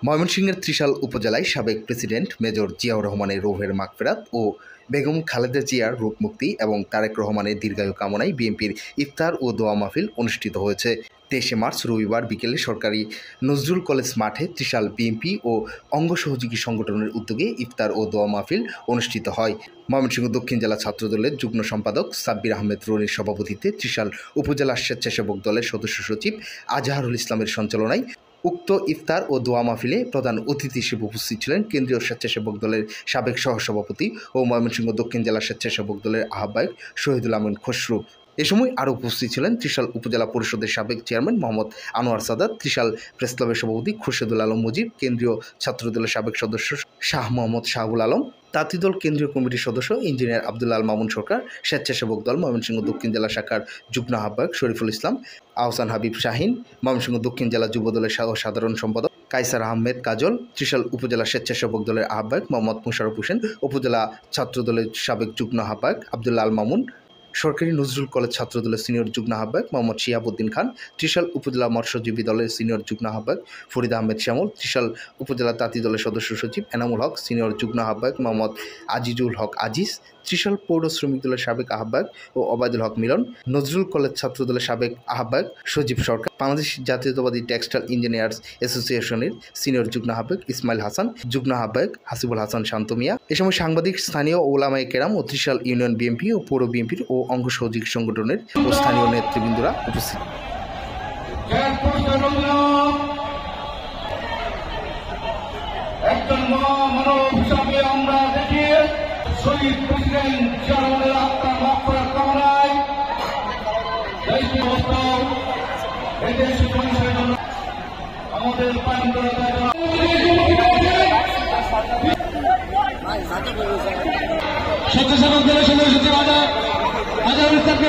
ময়মনসিংহের ত্রিশাল উপজেলায় সাবেক প্রেসিডেন্ট মেজর জিয়াউর রহমানের রুহের মাগফিরাত ও বেগম খালেদা জিয়ার রূপ মুক্তি এবং তারেক রহমানের দীর্ঘায়ু কামনায় বিএনপির ইফতার ও দোয়া মাহফিল অনুষ্ঠিত হয়েছে। 23 মার্চ রবিবার বিকেলে সরকারি নজরুল কলেজ মাঠে ত্রিশাল বিএনপি ও অঙ্গ সহযোগী সংগঠনের উদ্যোগে ইফতার ও দোয়া মাহফিল অনুষ্ঠিত হয়। ময়মনসিংহ দক্ষিণ জেলা ছাত্রদলের যুগ্ম সম্পাদক সাব্বির আহমেদ রনির সভাপতিত্বে ত্রিশাল উপজেলা স্বেচ্ছাসেবক দলের সদস্য সচিব আজহারুল ইসলামের সঞ্চালনায় উক্ত ইফতার ও দোয়া মাহফিলে প্রধান অতিথি হিসেবে উপস্থিত ছিলেন কেন্দ্রীয় স্বেচ্ছাসেবক দলের সাবেক সহসভাপতি ও ময়মনসিংহ দক্ষিণ জেলা স্বেচ্ছাসেবক দলের আহ্বায়ক শহীদুল আমিন খসরু। এ সময় আরও উপস্থিত ছিলেন ত্রিশাল উপজেলা পরিষদের সাবেক চেয়ারম্যান মোহাম্মদ আনোয়ার সাদাত, ত্রিশাল প্রেসক্লাবের সভাপতি খুরশেদুল আলম মুজিব, কেন্দ্রীয় ছাত্রদলের সাবেক সদস্য শাহ মোহাম্মদ শাহুল আলম, তাঁতিদল কেন্দ্রীয় কমিটির সদস্য ইঞ্জিনিয়ার আব্দুল আল মামুন সরকার, স্বেচ্ছাসেবক দল ময়মনসিংহ দক্ষিণ জেলা শাখার যুগ্ম আহ্বায়ক শরীফুল ইসলাম, আহসান হাবিব শাহিন, ময়মনসিংহ দক্ষিণ জেলা যুবদলের সাধারণ সম্পাদক কায়সার আহমেদ কাজল, ত্রিশাল উপজেলা স্বেচ্ছাসেবক দলের আহ্বায়ক মোহাম্মদ মুশারফ হোসেন, উপজেলা ছাত্রদলের সাবেক যুগ্ম আহ্বায়ক আব্দুল আল মামুন, সরকারি নজরুল কলেজ ছাত্রদলের সিনিয়র যুগ্ম আহ্বায়ক মোহাম্মদ শিহাবুদ্দিন খান, ত্রিশাল উপজেলা মৎস্যজীবী দলের সিনিয়র যুগ্ম আহ্বায়ক ফরিদ আহমেদ শ্যামল, ত্রিশাল উপজেলা তাঁতি দলের সদস্য সচিব এনামুল হক, সিনিয়র যুগ্ম আহ্বায়ক মোহাম্মদ আজিজুল হক আজিজ, ত্রিশাল পৌর শ্রমিক দলের সাবেক আহ্বায়ক ও ওবায়দুল হক মিলন, নজরুল কলেজ ছাত্রদলের সাবেক আহ্বায়ক সজীব সরকার, বাংলাদেশ জাতীয়তাবাদী টেক্সটাইল ইঞ্জিনিয়ার্স অ্যাসোসিয়েশনের সিনিয়র যুগ্ম আহ্বায়ক ইসমাইল হাসান, যুগ্ম আহ্বায়ক হাসিবুল হাসান শান্ত মিয়া। এ সময় সাংবাদিক, স্থানীয় ওলামায়ে কেরাম ও ত্রিশাল ইউনিয়ন বিএনপি ও পৌর বিএনপির ও অঙ্গ সহযোগী সংগঠনের ও স্থানীয় নেতৃবৃন্দরা উপস্থিত। শহীদ প্রেসিডেন্ট জিয়াউর আত্মার মাগফিরাত কামনায় দেশীয় অবস্থাও এদেশে মানুষের জন্য আমাদের স্বেচ্ছাসেবক দলের সদস্য সচিব আজহারুল ইসলামকে